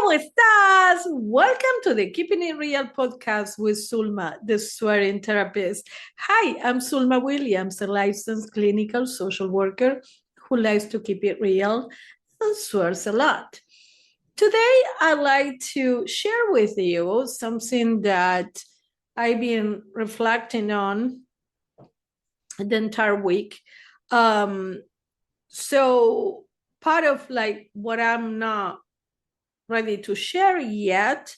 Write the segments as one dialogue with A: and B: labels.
A: ¿Cómo estás? Welcome to the Keeping It Real podcast with Sulma, the swearing therapist. Hi, I'm Sulma Williams, a licensed clinical social worker who likes to keep it real and swears a lot. Today, I'd like to share with you something that I've been reflecting on the entire week. So part of like what I'm not ready to share yet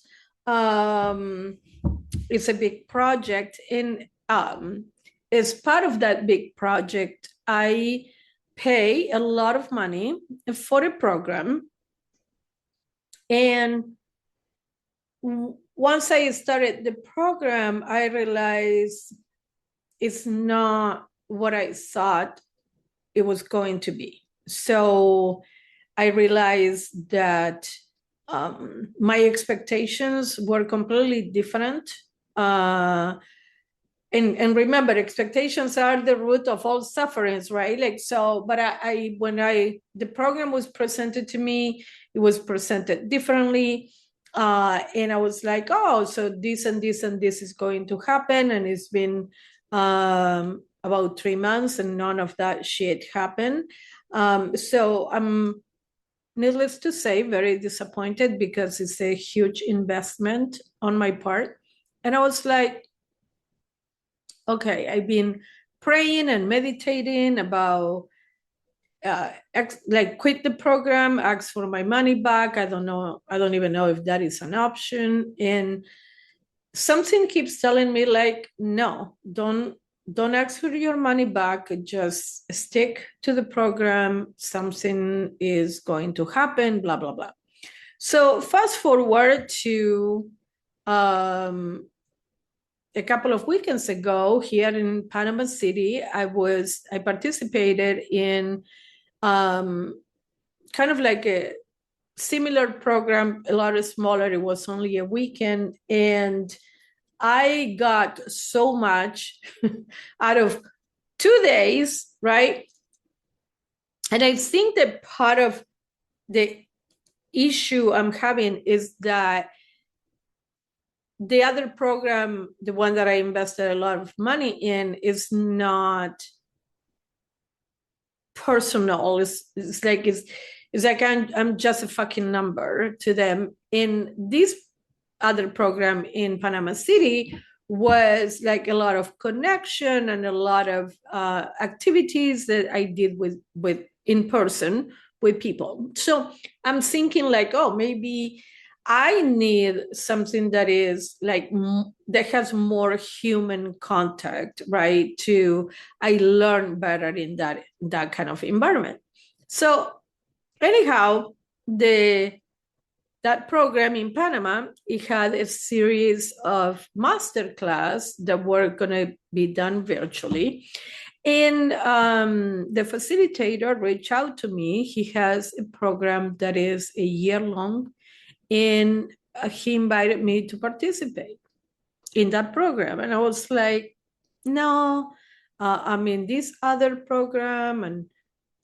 A: it's a big project, and as part of that big project I pay a lot of money for a program, and once I started the program I realized it's not what I thought it was going to be. So I realized that my expectations were completely different. And remember, expectations are the root of all sufferings, right? Like, so, but the program was presented to me, it was presented differently. And I was like, oh, so this and this and this is going to happen. And it's been about 3 months and none of that shit happened. So I'm, needless to say, very disappointed because it's a huge investment on my part. And I was like, okay, I've been praying and meditating about like quit the program, ask for my money back. I don't even know if that is an option. And something keeps telling me like, no, don't ask for your money back, just stick to the program, something is going to happen, blah blah blah. So fast forward to a couple of weekends ago here in Panama City, I participated in kind of like a similar program, a lot smaller. It was only a weekend, and I got so much out of 2 days, right? And I think that part of the issue I'm having is that the other program, the one that I invested a lot of money in, is not personal. It's like I'm just a fucking number to them. In this other program in Panama City was like a lot of connection and a lot of activities that I did with in person with people. So I'm thinking like, oh, maybe I need something that is like that has more human contact, right? I learn better in that kind of environment. So anyhow, that program in Panama, it had a series of masterclass that were going to be done virtually. And the facilitator reached out to me. He has a program that is a year long, and he invited me to participate in that program. And I was like, no, I'm in this other program, and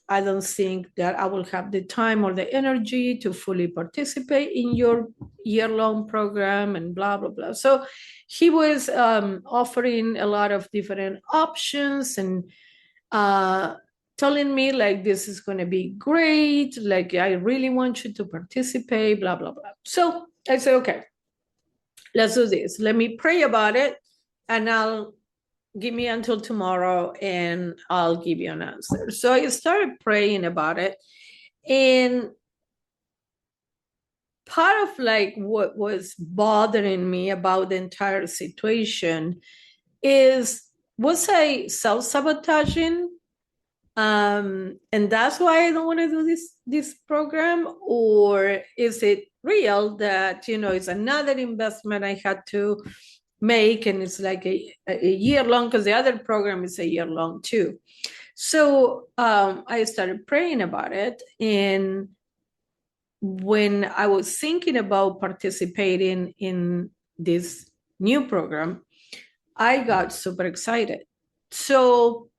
A: I don't think that I will have the time or the energy to fully participate in your year-long program and blah, blah, blah. So he was offering a lot of different options and telling me like, this is going to be great. Like, I really want you to participate, blah, blah, blah. So I said, okay, let's do this. Let me pray about it, and I'll give me until tomorrow and I'll give you an answer. So I started praying about it. And part of like what was bothering me about the entire situation was I self-sabotaging? And that's why I don't want to do this program? Or is it real that, it's another investment I had to make, and it's like a year long, because the other program is a year long too. So I started praying about it, and when I was thinking about participating in this new program, I got super excited. So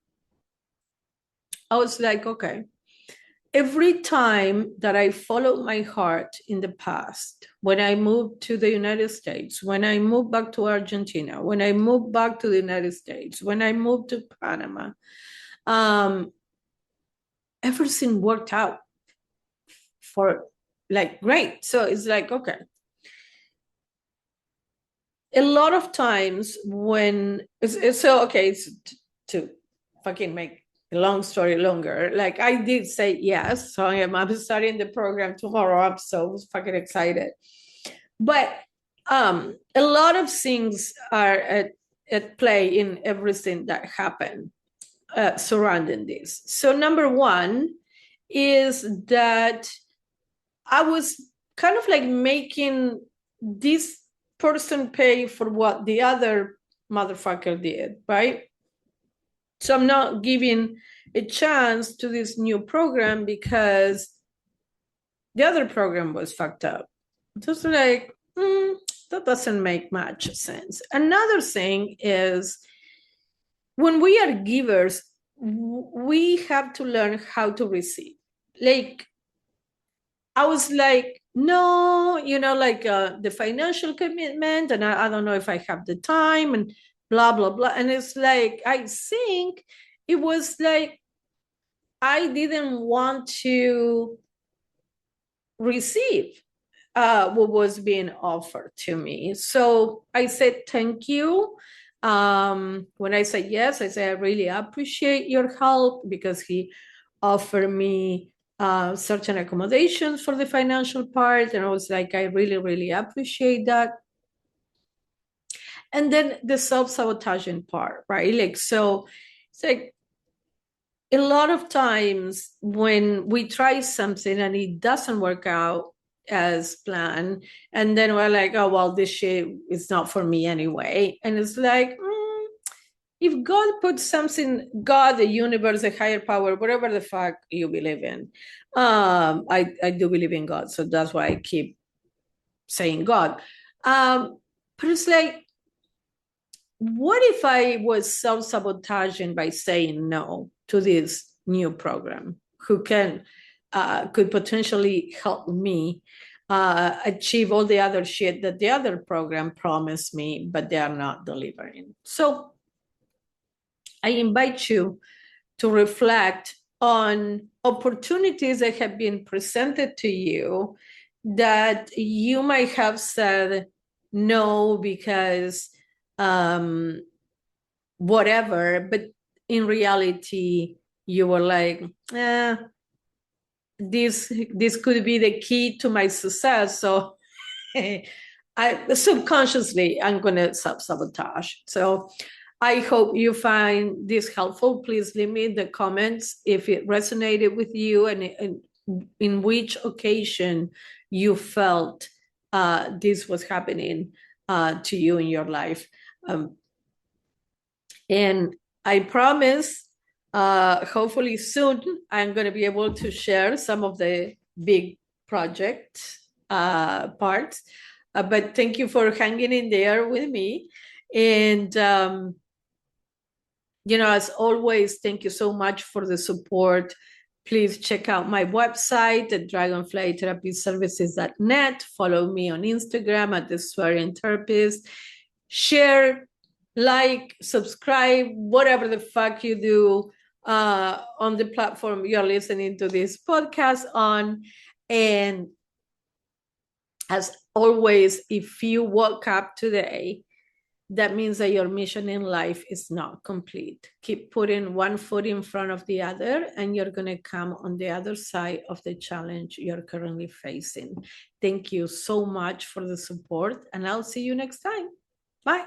A: I was like, okay, every time that I followed my heart in the past, when I moved to the United States, when I moved back to Argentina, when I moved back to the United States, when I moved to Panama, everything worked out for like great. So it's like, okay. A lot of times when it's so okay, it's to fucking make a long story longer. Like I did say yes, so I'm starting the program tomorrow. I'm so fucking excited. But a lot of things are at play in everything that happened surrounding this. So number one is that I was kind of like making this person pay for what the other motherfucker did, right? So I'm not giving a chance to this new program because the other program was fucked up. Just like, that doesn't make much sense. Another thing is when we are givers, we have to learn how to receive. Like, I was like, no, like the financial commitment, and I don't know if I have the time, and blah, blah, blah. And it's like, I think it was like, I didn't want to receive what was being offered to me. So I said, thank you. When I said yes, I said, I really appreciate your help, because he offered me certain accommodations for the financial part. And I was like, I really, really appreciate that. And then the self-sabotaging part, right? Like, so it's like, a lot of times when we try something and it doesn't work out as planned, and then we're like, oh, well, this shit is not for me anyway. And it's like, if God puts something, God, the universe, the higher power, whatever the fuck you believe in, I do believe in God, so that's why I keep saying God. But it's like, what if I was self-sabotaging by saying no to this new program who could potentially help me achieve all the other shit that the other program promised me, but they are not delivering? So I invite you to reflect on opportunities that have been presented to you that you might have said no because whatever, but in reality you were like, this could be the key to my success. So I subconsciously I'm gonna self-sabotage. So I hope you find this helpful. Please leave me in the comments if it resonated with you, and in which occasion you felt this was happening to you in your life. And I promise, hopefully soon, I'm going to be able to share some of the big project parts. But thank you for hanging in there with me. And, as always, thank you so much for the support. Please check out my website at dragonflytherapyservices.net. Follow me on Instagram at the Swearing Therapist. Share, like, subscribe, whatever the fuck you do on the platform you're listening to this podcast on. And as always, if you woke up today, that means that your mission in life is not complete. Keep putting one foot in front of the other, and you're going to come on the other side of the challenge you're currently facing. Thank you so much for the support, and I'll see you next time. Bye.